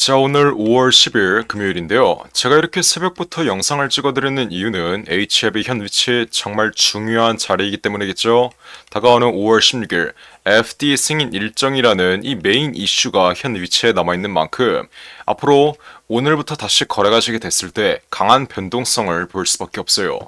자, 오늘 5월 10일 금요일인데요. 제가 이렇게 새벽부터 영상을 찍어드리는 이유는 HF의 현 위치 정말 중요한 자리이기 때문이겠죠. 다가오는 5월 16일 FD 승인 일정이라는 이 메인 이슈가 현 위치에 남아있는 만큼 앞으로 오늘부터 다시 거래가 지게 됐을 때 강한 변동성을 볼 수밖에 없어요.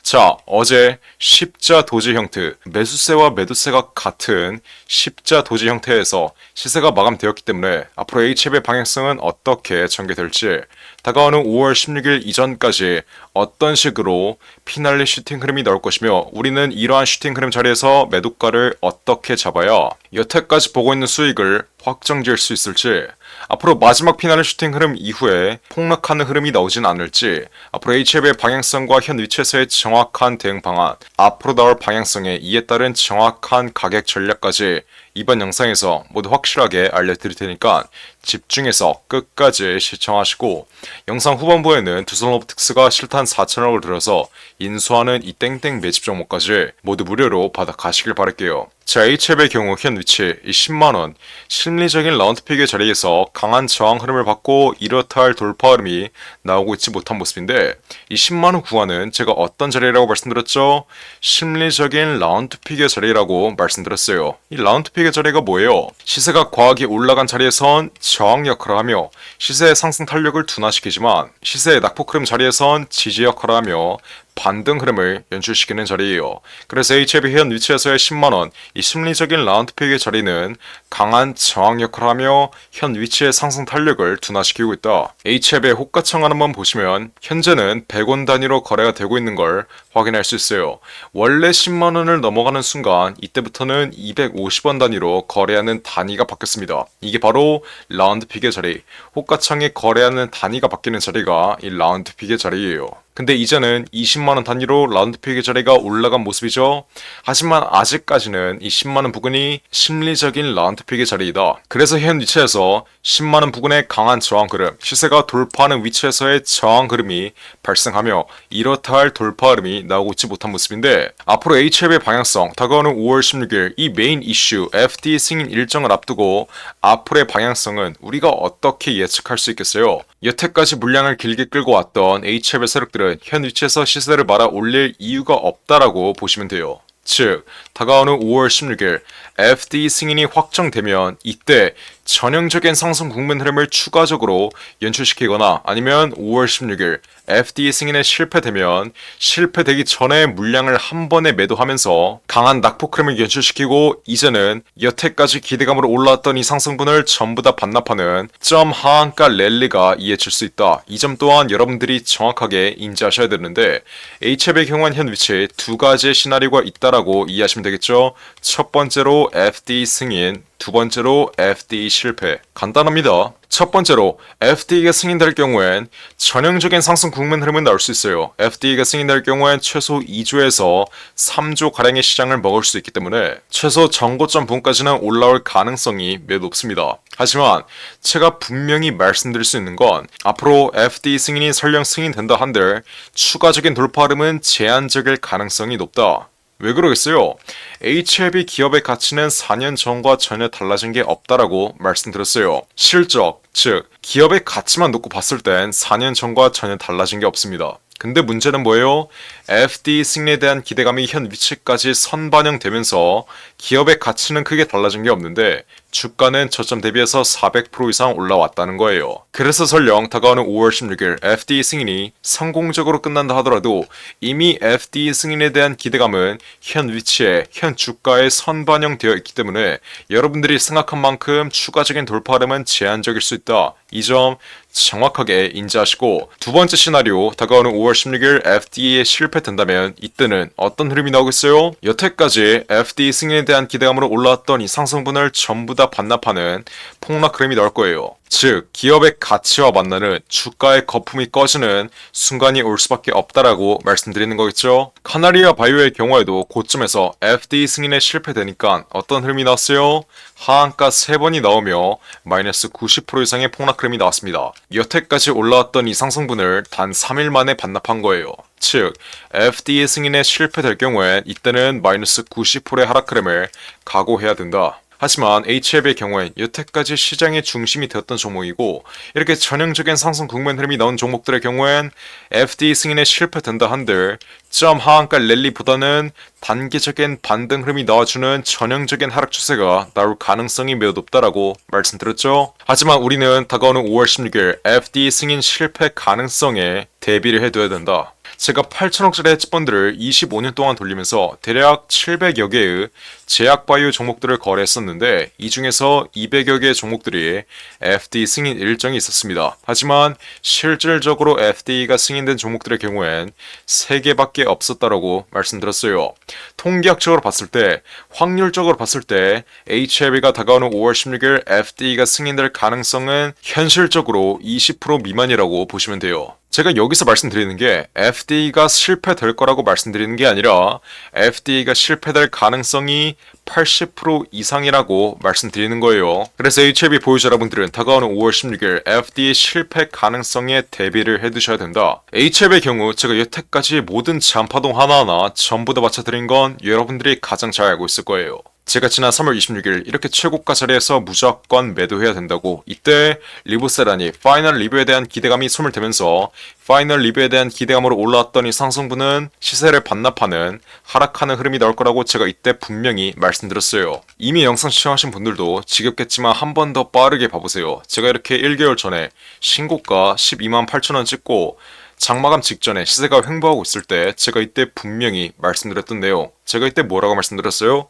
자, 어제 십자 도지 형태, 매수세와 매도세가 같은 십자 도지 형태에서 시세가 마감되었기 때문에 앞으로 HF의 방향성은 어떻게 전개될지, 다가오는 5월 16일 이전까지 어떤 식으로 피날레 슈팅 흐름이 나올 것이며 우리는 이러한 슈팅 흐름 자리에서 매도가를 어떻게 잡아야 여태까지 보고 있는 수익을 확정지을 수 있을지, 앞으로 마지막 피날레 슈팅 흐름 이후에 폭락하는 흐름이 나오진 않을지, 앞으로 HF의 방향성과 현 위치에서의 정확한 대응 방안, 앞으로 나올 방향성에 이에 따른 정확한 가격 전략까지 이번 영상에서 모두 확실하게 알려드릴 테니까 집중해서 끝까지 시청하시고, 영상 후반부에는 두산로보틱스가 실탄 4천억을 들여서 인수하는 이 땡땡 매집 종목까지 모두 무료로 받아 가시길 바랄게요. 자, HF의 경우 현 위치 이 10만원 심리적인 라운드픽의 자리에서 강한 저항 흐름을 받고 이렇다 할 돌파 흐름이 나오고 있지 못한 모습인데, 이 10만원 구간은 제가 어떤 자리라고 말씀드렸죠? 심리적인 라운드픽의 자리라고 말씀드렸어요. 이 라운드픽의 자리가 뭐예요? 시세가 과하게 올라간 자리에선 저항 역할을 하며 시세의 상승 탄력을 둔화시키지만 시세의 낙폭 흐름 자리에선 지지 역할을 하며 반등 흐름을 연출시키는 자리예요. 그래서 HF의 현 위치에서의 10만원, 이 심리적인 라운드픽의 자리는 강한 저항 역할을 하며 현 위치의 상승 탄력을 둔화시키고 있다. HF의 호가창을 한번 보시면 현재는 100원 단위로 거래가 되고 있는 걸 확인할 수 있어요. 원래 10만원을 넘어가는 순간 이때부터는 250원 단위로 거래하는 단위가 바뀌었습니다. 이게 바로 라운드픽의 자리, 호가창에 거래하는 단위가 바뀌는 자리가 이 라운드픽의 자리예요. 근데 이제는 20만원 단위로 라운드픽의 자리가 올라간 모습이죠. 하지만 아직까지는 이 10만원 부근이 심리적인 라운드픽의 자리이다. 그래서 현 위치에서 10만원 부근의 강한 저항 흐름, 시세가 돌파하는 위치에서의 저항 흐름이 발생하며 이렇다 할 돌파 흐름이 나오고 있지 못한 모습인데, 앞으로 HF의 방향성, 다가오는 5월 16일 이 메인 이슈 FD 승인 일정을 앞두고 앞으로의 방향성은 우리가 어떻게 예측할 수 있겠어요? 여태까지 물량을 길게 끌고 왔던 HF의 세력들은 현 위치에서 시세를 말아 올릴 이유가 없다라고 보시면 돼요. 즉, 다가오는 5월 16일 FD 승인이 확정되면 이때 전형적인 상승 국면 흐름을 추가적으로 연출시키거나, 아니면 5월 16일 FD 승인에 실패되면 실패되기 전에 물량을 한 번에 매도하면서 강한 낙폭 흐름을 연출시키고 이제는 여태까지 기대감으로 올라왔던 이 상승분을 전부 다 반납하는 점 하한가 랠리가 이어질 수 있다. 이 점 또한 여러분들이 정확하게 인지하셔야 되는데, HF의 경우는 현 위치에 두 가지의 시나리오가 있다라고 이해하시면 되겠죠. 첫 번째로 FD 승인, 두 번째로 FD 실패. 간단합니다. 첫 번째로 FD가 승인될 경우엔 전형적인 상승 국면 흐름은 나올 수 있어요. FD가 승인될 경우엔 최소 2조에서 3조 가량의 시장을 먹을 수 있기 때문에 최소 정고점 부분까지는 올라올 가능성이 매우 높습니다. 하지만 제가 분명히 말씀드릴 수 있는 건, 앞으로 FD 승인이 설령 승인된다 한들 추가적인 돌파 흐름은 제한적일 가능성이 높다. 왜 그러겠어요? HLB 기업의 가치는 4년 전과 전혀 달라진 게 없다라고 말씀드렸어요. 실적, 즉 기업의 가치만 놓고 봤을 땐 4년 전과 전혀 달라진 게 없습니다. 근데 문제는 뭐예요? FD 승인에 대한 기대감이 현 위치까지 선반영되면서 기업의 가치는 크게 달라진 게 없는데 주가는 저점 대비해서 400% 이상 올라왔다는 거예요. 그래서 설령 다가오는 5월 16일 FD 승인이 성공적으로 끝난다 하더라도 이미 FD 승인에 대한 기대감은 현 위치에, 현 주가에 선반영되어 있기 때문에 여러분들이 생각한 만큼 추가적인 돌파 흐름은 제한적일 수 있다. 이 점 정확하게 인지하시고, 두 번째 시나리오, 다가오는 5월 16일 FD에 실패된다면 이때는 어떤 흐름이 나오겠어요? 여태까지 FD 승인에 대한 기대감으로 올라왔던 이 상승분을 전부 다 반납하는 폭락 흐름이 나올 거예요. 즉, 기업의 가치와 만나는 주가의 거품이 꺼지는 순간이 올 수밖에 없다라고 말씀드리는 거겠죠. 카나리아 바이오의 경우에도 고점에서 FD 승인에 실패되니까 어떤 흐름이 나왔어요? 하한가 3번이 나오며 마이너스 90% 이상의 폭락 흐름이 나왔습니다. 여태까지 올라왔던 이 상승분을 단 3일 만에 반납한 거예요. 즉, FDA 승인에 실패될 경우엔 이때는 마이너스 90%의 하락 흐름을 각오해야 된다. 하지만 HLB의 경우엔 여태까지 시장의 중심이 되었던 종목이고 이렇게 전형적인 상승 국면 흐름이 나온 종목들의 경우엔 FD 승인에 실패된다 한들 점 하한가 랠리보다는 단기적인 반등 흐름이 나와주는 전형적인 하락 추세가 나올 가능성이 매우 높다라고 말씀드렸죠. 하지만 우리는 다가오는 5월 16일 FD 승인 실패 가능성에 대비를 해둬야 된다. 제가 8천억짜리 헤지펀드를 25년 동안 돌리면서 대략 700여 개의 제약바이오 종목들을 거래했었는데 이 중에서 200여 개의 종목들이 FD 승인 일정이 있었습니다. 하지만 실질적으로 FD가 승인된 종목들의 경우엔 3개밖에 없었다라고 말씀드렸어요. 통계학적으로 봤을 때, 확률적으로 봤을 때 HLB가 다가오는 5월 16일 FD가 승인될 가능성은 현실적으로 20% 미만이라고 보시면 돼요. 제가 여기서 말씀드리는 게 FD가 실패될 거라고 말씀드리는 게 아니라 FD가 실패될 가능성이 80% 이상이라고 말씀드리는 거예요. 그래서 HLB 보유자 여러분들은 다가오는 5월 16일 FD 실패 가능성에 대비를 해두셔야 된다. HLB의 경우 제가 여태까지 모든 잔파동 하나하나 전부 다 맞춰드린 건 여러분들이 가장 잘 알고 있을 거예요. 제가 지난 3월 26일 이렇게 최고가 자리에서 무조건 매도해야 된다고 이때 리브세란이 파이널 리뷰에 대한 기대감이 소멸되면서 파이널 리뷰에 대한 기대감으로 올라왔더니 상승분은 시세를 반납하는 하락하는 흐름이 나올 거라고 제가 이때 분명히 말씀드렸어요. 이미 영상 시청하신 분들도 지겹겠지만 한 번 더 빠르게 봐보세요. 제가 이렇게 1개월 전에 신고가 12만 8천원 찍고 장마감 직전에 시세가 횡보하고 있을 때 제가 이때 분명히 말씀드렸던 내용, 제가 이때 뭐라고 말씀드렸어요?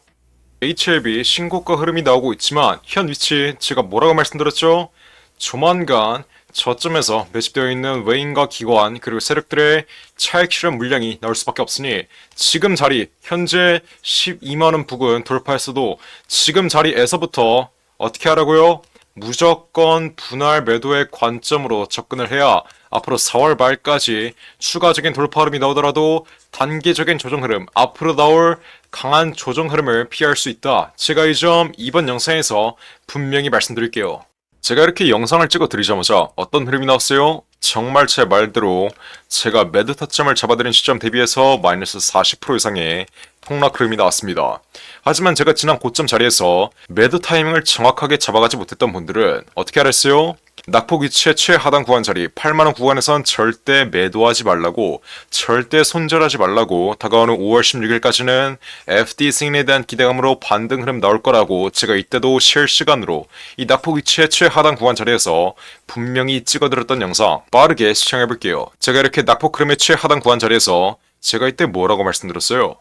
HLB 신고가 흐름이 나오고 있지만 현 위치 제가 뭐라고 말씀드렸죠? 조만간 저점에서 매집되어 있는 외인과 기관 그리고 세력들의 차익 실현 물량이 나올 수밖에 없으니 지금 자리 현재 12만원 부근 돌파했어도 지금 자리에서부터 어떻게 하라고요? 무조건 분할 매도의 관점으로 접근을 해야 앞으로 4월 말까지 추가적인 돌파 흐름이 나오더라도 단기적인 조정 흐름, 앞으로 나올 강한 조정 흐름을 피할 수 있다. 제가 이 점 이번 영상에서 분명히 말씀드릴게요. 제가 이렇게 영상을 찍어 드리자마자 어떤 흐름이 나왔어요? 정말 제 말대로 제가 매도 타점을 잡아드린 시점 대비해서 마이너스 40% 이상의 폭락 흐름이 나왔습니다. 하지만 제가 지난 고점 자리에서 매도 타이밍을 정확하게 잡아가지 못했던 분들은 어떻게 하랬어요? 낙폭 위치의 최하단 구간 자리 8만원 구간에선 절대 매도하지 말라고, 절대 손절하지 말라고, 다가오는 5월 16일까지는 FD 승인에 대한 기대감으로 반등 흐름 나올 거라고 제가 이때도 실시간으로 이 낙폭 위치의 최하단 구간 자리에서 분명히 찍어드렸던 영상 빠르게 시청해볼게요. 제가 이렇게 낙폭 흐름의 최하단 구간 자리에서 제가 이때 뭐라고 말씀드렸어요?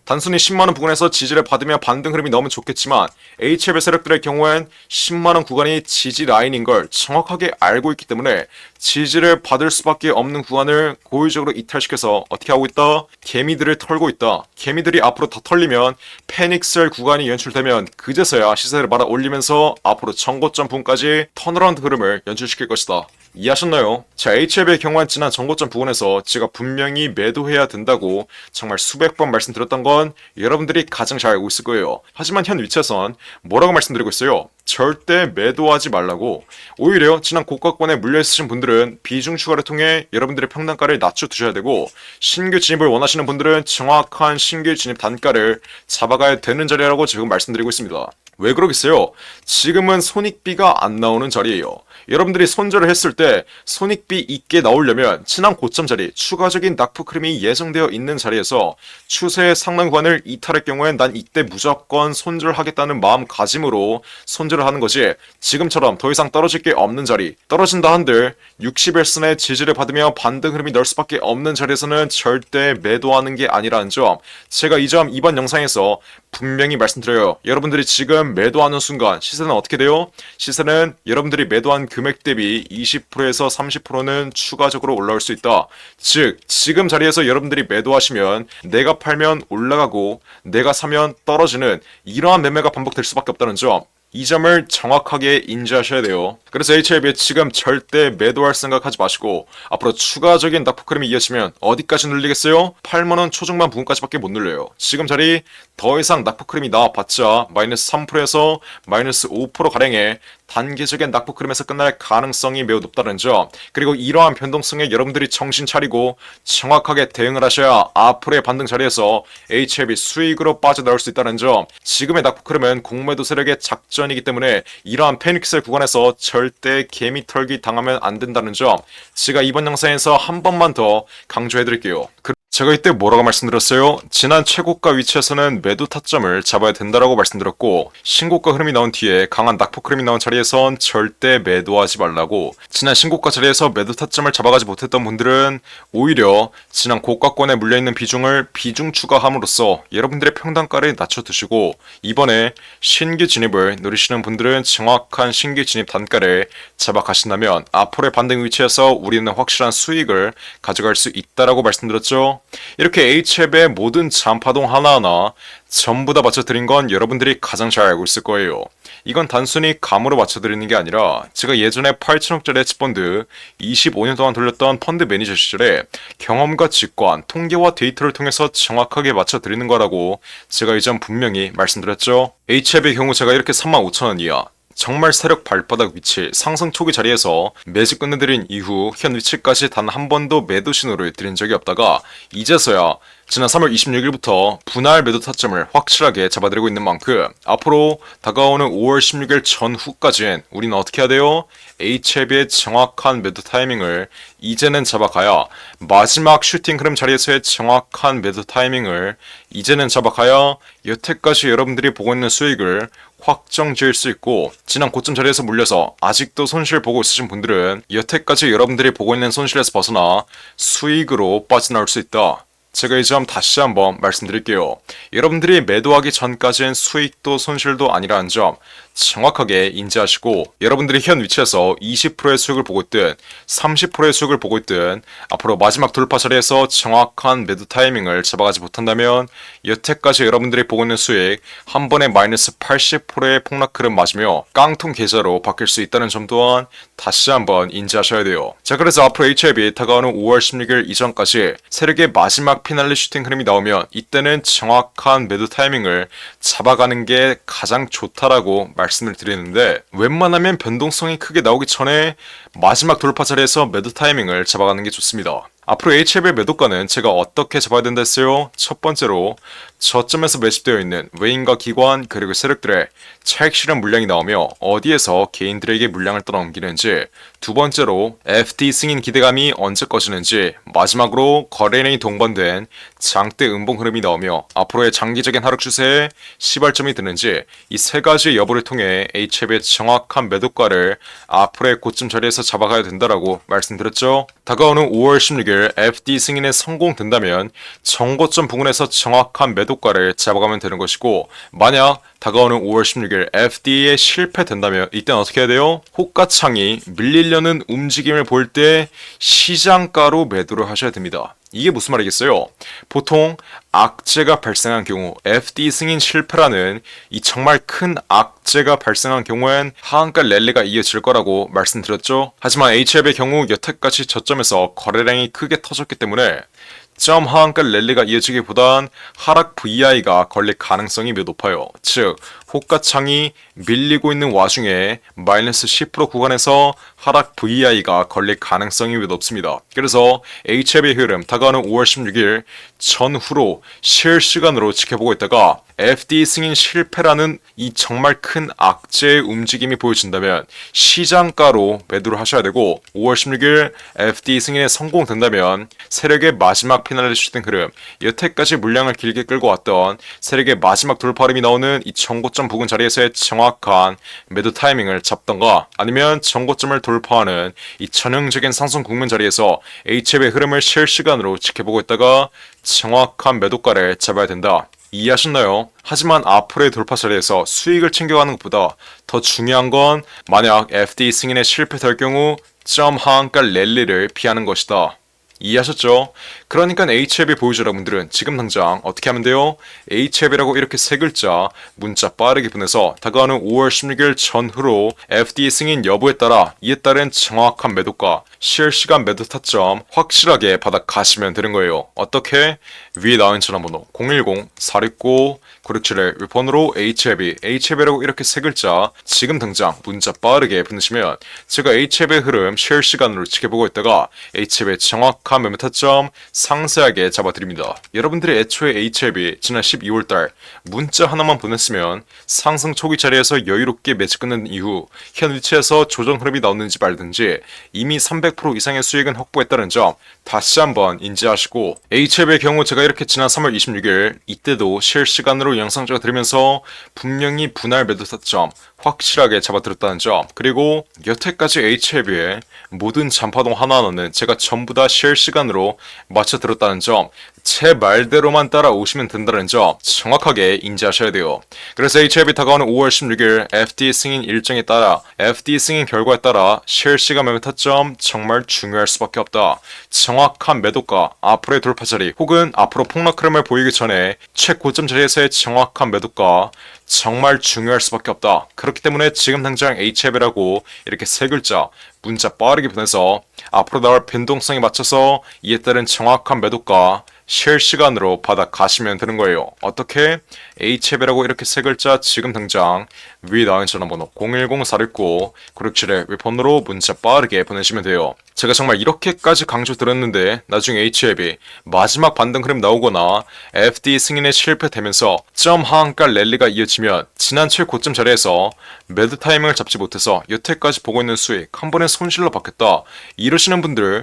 단순히 10만원 부근에서 지지를 받으며 반등 흐름이 나오면 좋겠지만 HLB 세력들의 경우엔 10만원 구간이 지지 라인인 걸 정확하게 알고 있기 때문에 지지를 받을 수밖에 없는 구간을 고의적으로 이탈시켜서 어떻게 하고 있다? 개미들을 털고 있다. 개미들이 앞으로 더 털리면 패닉셀 구간이 연출되면 그제서야 시세를 말아 올리면서 앞으로 정고점 부근까지 턴어라운드 흐름을 연출시킬 것이다. 이해하셨나요? 자, HLB의 경우엔 지난 정고점 부근에서 제가 분명히 매도해야 된다고 정말 수백 번 말씀드렸던 건 여러분들이 가장 잘 알고 있을 거예요. 하지만 현 위치에선 뭐라고 말씀드리고 있어요? 절대 매도하지 말라고. 오히려 지난 고가권에 물려있으신 분들은 비중 추가를 통해 여러분들의 평단가를 낮춰두셔야 되고 신규 진입을 원하시는 분들은 정확한 신규 진입 단가를 잡아가야 되는 자리라고 지금 말씀드리고 있습니다. 왜 그러겠어요? 지금은 손익비가 안 나오는 자리예요. 여러분들이 손절을 했을 때 손익비 있게 나오려면 지난 고점 자리 추가적인 낙폭 흐름이 예정되어 있는 자리에서 추세의 상단 구간을 이탈할 경우엔 난 이때 무조건 손절하겠다는 마음가짐으로 손절을 하는 거지, 지금처럼 더 이상 떨어질 게 없는 자리, 떨어진다 한들 60일선의 지지를 받으며 반등 흐름이 날 수밖에 없는 자리에서는 절대 매도하는 게 아니라는 점, 제가 이 점 이번 영상에서 분명히 말씀드려요. 여러분들이 지금 매도하는 순간 시세는 어떻게 돼요? 시세는 여러분들이 매도한 금액 대비 20%에서 30%는 추가적으로 올라올 수 있다. 즉 지금 자리에서 여러분들이 매도하시면 내가 팔면 올라가고 내가 사면 떨어지는 이러한 매매가 반복될 수밖에 없다는 점, 이 점을 정확하게 인지하셔야 돼요. 그래서 HLB에 지금 절대 매도할 생각하지 마시고 앞으로 추가적인 낙폭 흐름이 이어지면 어디까지 눌리겠어요? 8만원 초중반 부근까지밖에 못 눌려요. 지금 자리 더 이상 낙폭 흐름이 나와봤자 마이너스 3%에서 마이너스 5% 가량의 단기적인 낙폭 흐름에서 끝날 가능성이 매우 높다는 점, 그리고 이러한 변동성에 여러분들이 정신 차리고 정확하게 대응을 하셔야 앞으로의 반등 자리에서 HLB 수익으로 빠져나올 수 있다는 점, 지금의 낙폭 흐름은 공매도 세력의 작전이기 때문에 이러한 패닉셀 구간에서 절대 개미 털기 당하면 안 된다는 점, 제가 이번 영상에서 한 번만 더 강조해드릴게요. 제가 이때 뭐라고 말씀드렸어요? 지난 최고가 위치에서는 매도 타점을 잡아야 된다라고 말씀드렸고, 신고가 흐름이 나온 뒤에 강한 낙폭 흐름이 나온 자리에선 절대 매도하지 말라고, 지난 신고가 자리에서 매도 타점을 잡아가지 못했던 분들은 오히려 지난 고가권에 물려있는 비중을 비중 추가함으로써 여러분들의 평단가를 낮춰두시고, 이번에 신규 진입을 노리시는 분들은 정확한 신규 진입 단가를 잡아가신다면 앞으로의 반등 위치에서 우리는 확실한 수익을 가져갈 수 있다라고 말씀드렸죠. 이렇게 HLB의 모든 잔파동 하나하나 전부 다 맞춰드린 건 여러분들이 가장 잘 알고 있을 거예요. 이건 단순히 감으로 맞춰드리는 게 아니라 제가 예전에 8천억짜리 해치펀드 25년 동안 돌렸던 펀드 매니저 시절에 경험과 직관, 통계와 데이터를 통해서 정확하게 맞춰드리는 거라고 제가 이전 분명히 말씀드렸죠. HLB의 경우 제가 이렇게 35,000원 이하, 정말 세력 발바닥 위치, 상승 초기 자리에서 매집 끝내드린 이후 현 위치까지 단 한 번도 매도 신호를 드린 적이 없다가 이제서야 지난 3월 26일부터 분할 매도 타점을 확실하게 잡아드리고 있는 만큼 앞으로 다가오는 5월 16일 전후까지는 우리는 어떻게 해야 돼요? HLB의 정확한 매도 타이밍을 이제는 잡아가야, 마지막 슈팅 흐름 자리에서의 정확한 매도 타이밍을 이제는 잡아가야 여태까지 여러분들이 보고 있는 수익을 확정 지을 수 있고, 지난 고점 자리에서 물려서 아직도 손실 보고 있으신 분들은 여태까지 여러분들이 보고 있는 손실에서 벗어나 수익으로 빠져나올 수 있다. 제가 이 점 다시 한번 말씀드릴게요. 여러분들이 매도하기 전까지는 수익도 손실도 아니라는 점 정확하게 인지하시고, 여러분들이 현 위치에서 20%의 수익을 보고 있든 30%의 수익을 보고 있든 앞으로 마지막 돌파 자리에서 정확한 매도 타이밍을 잡아가지 못한다면 여태까지 여러분들이 보고 있는 수익 한 번에 마이너스 80%의 폭락 흐름 맞으며 깡통 계좌로 바뀔 수 있다는 점 또한 다시 한번 인지하셔야 돼요. 자, 그래서 앞으로 HLB 다가오는 5월 16일 이전까지 세력의 마지막 피날레 슈팅 흐름이 나오면 이때는 정확한 매도 타이밍을 잡아가는 게 가장 좋다라고 말씀을 드리는데, 웬만하면 변동성이 크게 나오기 전에 마지막 돌파 자리에서 매도 타이밍을 잡아가는 게 좋습니다. 앞으로 HLB의 매도가는 제가 어떻게 잡아야 된다 했어요? 첫 번째로 저점에서 매집되어 있는 외인과 기관 그리고 세력들의 차익 실현 물량이 나오며 어디에서 개인들에게 물량을 떠넘기는지, 두 번째로 FD 승인 기대감이 언제 꺼지는지, 마지막으로 거래량이 동반된 장대 음봉 흐름이 나오며 앞으로의 장기적인 하락 추세에 시발점이 드는지, 이 세 가지 여부를 통해 HLB의 정확한 매도가를 앞으로의 고점 자리에서 잡아가야 된다라고 말씀드렸죠. 다가오는 5월 16일 FD 승인에 성공된다면 정고점 부근에서 정확한 매도가를 잡아가면 되는 것이고, 만약 다가오는 5월 16일 FD에 실패된다면 이때는 어떻게 해야 돼요? 호가창이 밀리려는 움직임을 볼 때 시장가로 매도를 하셔야 됩니다. 이게 무슨 말이겠어요? 보통 악재가 발생한 경우, FD 승인 실패라는 이 정말 큰 악재가 발생한 경우엔 하한가 랠리가 이어질 거라고 말씀드렸죠. 하지만 HLB의 경우 여태까지 저점에서 거래량이 크게 터졌기 때문에 점 하한가 랠리가 이어지기보단 하락 VI가 걸릴 가능성이 매우 높아요. 즉 호가창이 밀리고 있는 와중에 마이너스 10% 구간에서 하락 VI가 걸릴 가능성이 매우 높습니다. 그래서 HLB의 흐름 다가오는 5월 16일 전후로 실시간으로 지켜보고 있다가 FD 승인 실패라는 이 정말 큰 악재의 움직임이 보여진다면 시장가로 매도를 하셔야 되고, 5월 16일 FD 승인에 성공된다면 세력의 마지막 피날레 슈팅 흐름, 여태까지 물량을 길게 끌고 왔던 세력의 마지막 돌파 흐름이 나오는 이 정고점 부근 자리에서의 정확한 매도 타이밍을 잡던가, 아니면 정고점을 돌파하는 이 전형적인 상승 국면 자리에서 HLB의 흐름을 실시간으로 지켜보고 있다가 정확한 매도가를 잡아야 된다. 이해하셨나요? 하지만 앞으로의 돌파 자리에서 수익을 챙겨가는 것보다 더 중요한 건 만약 FD 승인에 실패될 경우 점 하한가 랠리를 피하는 것이다. 이해하셨죠? 그러니까 HLB 보유자 여러분들은 지금 당장 어떻게 하면 돼요? HLB라고 이렇게 세 글자 문자 빠르게 보내서 다가오는 5월 16일 전후로 FD 승인 여부에 따라 이에 따른 정확한 매도가, 실시간 매도 타점 확실하게 받아 가시면 되는 거예요. 어떻게? 위에 나온 전화번호 010-469-9671 번호로 HLB라고 이렇게 세 글자 지금 당장 문자 빠르게 보내시면 제가 HLB의 흐름 실시간으로 지켜보고 있다가 HLB의 정확한 매매 타점 상세하게 잡아드립니다. 여러분들이 애초에 HLB 지난 12월달 문자 하나만 보냈으면 상승 초기 자리에서 여유롭게 매집 끝낸 이후 현 위치에서 조정 흐름이 나오는지 말든지 이미 300% 이상의 수익은 확보했다는 점 다시 한번 인지하시고, HLB의 경우 제가 이렇게 지난 3월 26일 이때도 실시간으로 영상 찍어드리면서 분명히 분할 매도 타점 확실하게 잡아들었다는 점, 그리고 여태까지 HLB의 모든 잔파동 하나하나는 제가 전부 다 실시간으로 맞춰들었다는 점, 제 말대로만 따라오시면 된다는 점 정확하게 인지하셔야 돼요. 그래서 HLB 다가오는 5월 16일 FD 승인 일정에 따라 FD 승인 결과에 따라 실시간 매매 타점 정말 중요할 수밖에 없다. 정확한 매도가, 앞으로의 돌파 자리 혹은 앞으로 폭락 흐름을 보이기 전에 최고점 자리에서의 정확한 매도가 정말 중요할 수밖에 없다. 그렇기 때문에 지금 당장 HLB라고 이렇게 세 글자 문자 빠르게 보내서 앞으로 나올 변동성에 맞춰서 이에 따른 정확한 매도가 실시간으로 받아 가시면 되는 거예요. 어떻게? HLB라고 이렇게 세 글자 지금 당장 위에 나온 전화번호 010-469-9671 번호로 문자 빠르게 보내시면 돼요. 제가 정말 이렇게까지 강조드렸는데 나중에 HLB 마지막 반등 흐름 나오거나 FD 승인에 실패되면서 점 하한가 랠리가 이어지면 지난 최고점 자리에서 매도 타이밍을 잡지 못해서 여태까지 보고 있는 수익 한 번에 손실로 받겠다 이러시는 분들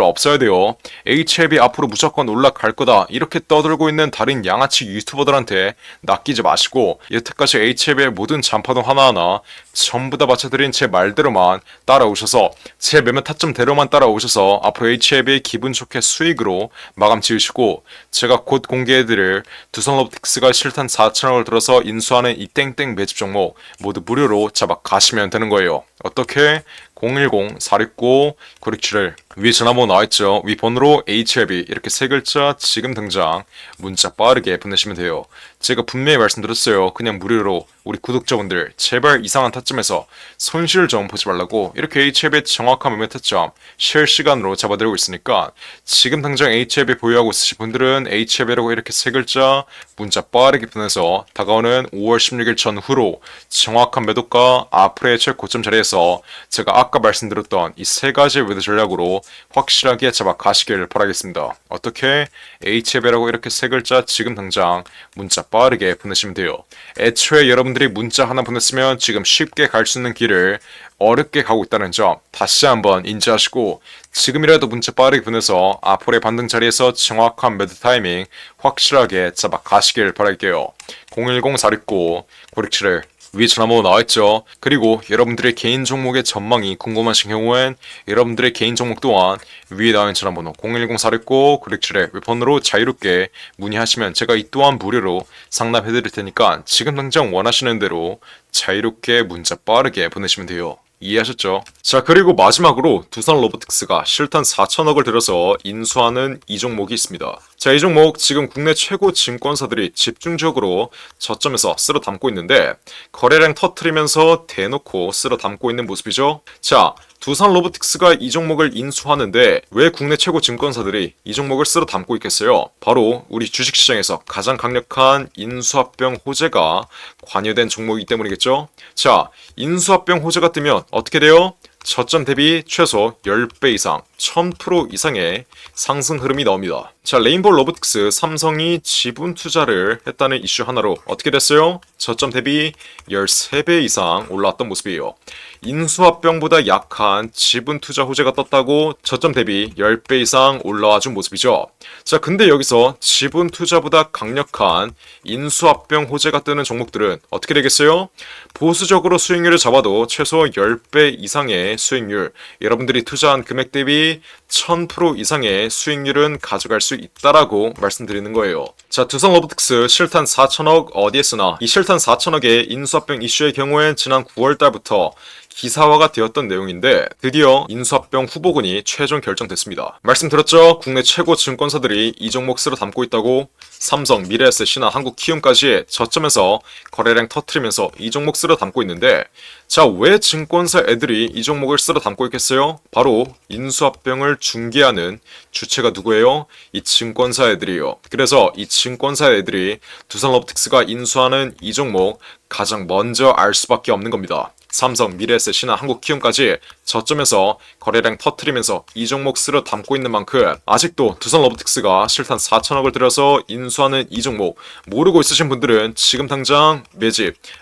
없어야 돼요. HLB 앞으로 무조건 올라갈 거다 이렇게 떠들고 있는 다른 양아치 유튜버들한테 낚이지 마시고 여태까지 HLB의 모든 잔파동 하나하나 전부 다 맞춰드린 제 말대로만 따라오셔서 제 매매 타점대로만 따라오셔서 앞으로 HLB의 기분 좋게 수익으로 마감 지으시고, 제가 곧 공개해드릴 두산로보틱스가 실탄 4천억을 들어서 인수하는 이 땡땡 매집 종목 모두 무료로 잡아 가시면 되는 거예요. 어떻게? 010-469-9671 위에 전화번호 나와있죠. 위 번호로 HLB 이렇게 세 글자 지금 당장 문자 빠르게 보내시면 돼요. 제가 분명히 말씀드렸어요. 그냥 무료로 우리 구독자분들 제발 이상한 타점에서 손실 좀 보지 말라고 이렇게 HLB의 정확한 매매 타점 실시간으로 잡아드리고 있으니까 지금 당장 HLB 보유하고 있으신 분들은 HLB라고 이렇게 세 글자 문자 빠르게 보내서 다가오는 5월 16일 전후로 정확한 매도가, 앞으로의 최고점 자리에서 제가 아까 말씀드렸던 이 세 가지 매도 전략으로 확실하게 잡아 가시길 바라겠습니다. 어떻게? HLB라고 이렇게 세 글자 지금 당장 문자 빠르게 보내시면 돼요. 애초에 여러분들이 문자 하나 보냈으면 지금 쉽게 갈 수 있는 길을 어렵게 가고 있다는 점 다시 한번 인지하시고, 지금이라도 문자 빠르게 보내서 앞으로의 반등 자리에서 정확한 매도 타이밍 확실하게 잡아 가시길 바랄게요. 010-469-9671 위에 전화번호 나와있죠. 그리고 여러분들의 개인 종목의 전망이 궁금하신 경우엔 여러분들의 개인 종목 또한 위에 나와있는 전화번호 010-469-9671 번호로 자유롭게 문의하시면 제가 이 또한 무료로 상담해드릴 테니까 지금 당장 원하시는 대로 자유롭게 문자 빠르게 보내시면 돼요. 이해하셨죠? 자, 그리고 마지막으로 두산로보틱스가 실탄 4천억을 들여서 인수하는 이 종목이 있습니다. 자, 이 종목 지금 국내 최고 증권사들이 집중적으로 저점에서 쓸어 담고 있는데 거래량 터트리면서 대놓고 쓸어 담고 있는 모습이죠. 자, 두산로보틱스가 이 종목을 인수하는데 왜 국내 최고 증권사들이 이 종목을 쓸어 담고 있겠어요? 바로 우리 주식시장에서 가장 강력한 인수합병 호재가 관여된 종목이기 때문이겠죠. 자, 인수합병 호재가 뜨면 어떻게 돼요? 저점 대비 최소 10배 이상, 1000% 이상의 상승 흐름이 나옵니다. 자, 레인보우 로보틱스, 삼성이 지분 투자를 했다는 이슈 하나로 어떻게 됐어요? 저점 대비 13배 이상 올라왔던 모습이에요. 인수합병보다 약한 지분 투자 호재가 떴다고 저점 대비 10배 이상 올라와준 모습이죠. 자, 근데 여기서 지분 투자보다 강력한 인수합병 호재가 뜨는 종목들은 어떻게 되겠어요? 보수적으로 수익률을 잡아도 최소 10배 이상의 수익률, 여러분들이 투자한 금액 대비 1000% 이상의 수익률은 가져갈 수 있다라고 말씀드리는 거예요. 자, 두산로보틱스 실탄 4천억 어디에 쓰나? 이 실탄 4천억의 인수합병 이슈의 경우엔 지난 9월달부터 기사화가 되었던 내용인데 드디어 인수합병 후보군이 최종 결정됐습니다. 말씀드렸죠? 국내 최고 증권사들이 이 종목 쓸어 담고 있다고. 삼성, 미래에셋이나 한국키움까지 저점에서 거래량 터트리면서 이 종목 쓸어 담고 있는데, 자, 왜 증권사 애들이 이 종목을 쓸어 담고 있겠어요? 바로 인수합병을 중개하는 주체가 누구예요? 이 증권사 애들이요. 그래서 이 증권사 애들이 두산로보틱스가 인수하는 이 종목 가장 먼저 알 수밖에 없는 겁니다. 삼성, 미래에셋이나 한국키움까지 저점에서 거래량 터트리면서 이 종목 쓸어 담고 있는 만큼 아직도 두산로보틱스가 실탄 4천억을 들여서 인수하는 이 종목 모르고 있으신 분들은 지금 당장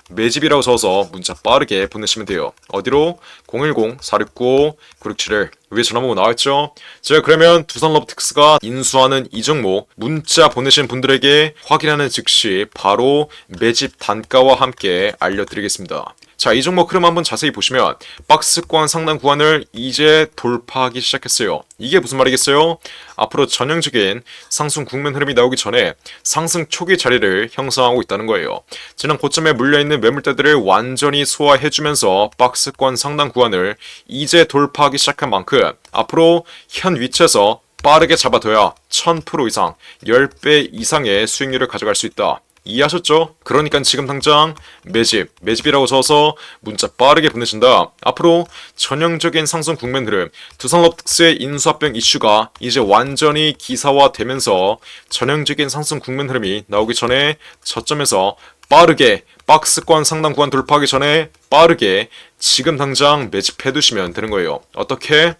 매집이라고 적어서 문자 빠르게 보내시면 돼요. 어디로? 010-469-9671 위에 전화번호 나와있죠? 자, 그러면 두산로보틱스가 인수하는 이 종목 문자 보내신 분들에게 확인하는 즉시 바로 매집 단가와 함께 알려드리겠습니다. 자, 이 종목 흐름 한번 자세히 보시면 박스권 상단 구간을 이제 돌파하기 시작했어요. 이게 무슨 말이겠어요? 앞으로 전형적인 상승 국면 흐름이 나오기 전에 상승 초기 자리를 형성하고 있다는 거예요. 지난 고점에 물려있는 매물대들을 완전히 소화해주면서 박스권 상단 구간을 이제 돌파하기 시작한 만큼 앞으로 현 위치에서 빠르게 잡아둬야 1000% 이상, 10배 이상의 수익률을 가져갈 수 있다. 이해하셨죠? 그러니까 지금 당장 매집이라고 적어서 문자 빠르게 보내신다. 앞으로 전형적인 상승 국면 흐름, 두산로보틱스의 인수합병 이슈가 이제 완전히 기사화되면서 전형적인 상승 국면 흐름이 나오기 전에 저점에서 빠르게 박스권 상단 구간 돌파하기 전에 빠르게 지금 당장 매집해두시면 되는 거예요. 어떻게?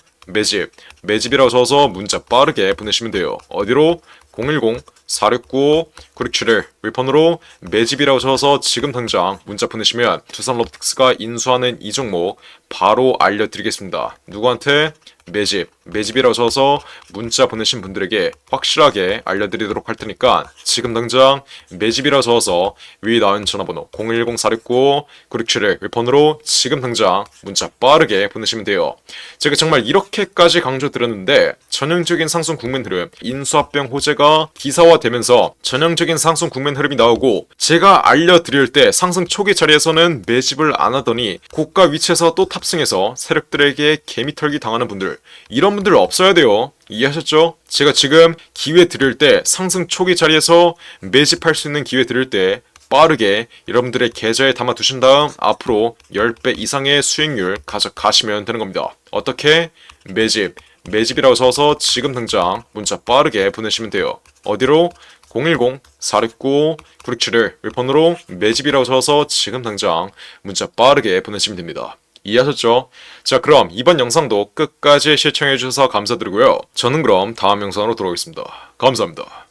매집이라고 적어서 문자 빠르게 보내시면 돼요. 어디로? 010-469-9671 윌폰으로 매집이라고 적어서 지금 당장 문자 보내시면 두산로보틱스가 인수하는 이 종목 바로 알려드리겠습니다. 누구한테? 매집이라고 적어서 문자 보내신 분들에게 확실하게 알려드리도록 할 테니까 지금 당장 매집이라고 적어서 위에 나온 전화번호 010-469-9671 윌폰으로 지금 당장 문자 빠르게 보내시면 돼요. 제가 정말 이렇게까지 강조드렸는데 전형적인 상승 국면 흐름, 인수합병 호재가 기사화되면서 전형적인 상승 국면 흐름이 나오고 제가 알려드릴 때 상승 초기 자리에서는 매집을 안 하더니 고가 위치에서 또 탑승해서 세력들에게 개미털기 당하는 분들, 이런 분들 없어야 돼요. 이해하셨죠? 제가 지금 기회 드릴 때 상승 초기 자리에서 매집할 수 있는 기회 드릴 때 빠르게 여러분들의 계좌에 담아 두신 다음 앞으로 10배 이상의 수익률 가져가시면 되는 겁니다. 어떻게? 매집이라고 써서 지금 당장 문자 빠르게 보내시면 돼요. 어디로? 010-469-9671 윌폰으로 매집이라고 써서 지금 당장 문자 빠르게 보내시면 됩니다. 이해하셨죠? 자, 그럼 이번 영상도 끝까지 시청해주셔서 감사드리고요. 저는 그럼 다음 영상으로 돌아오겠습니다. 감사합니다.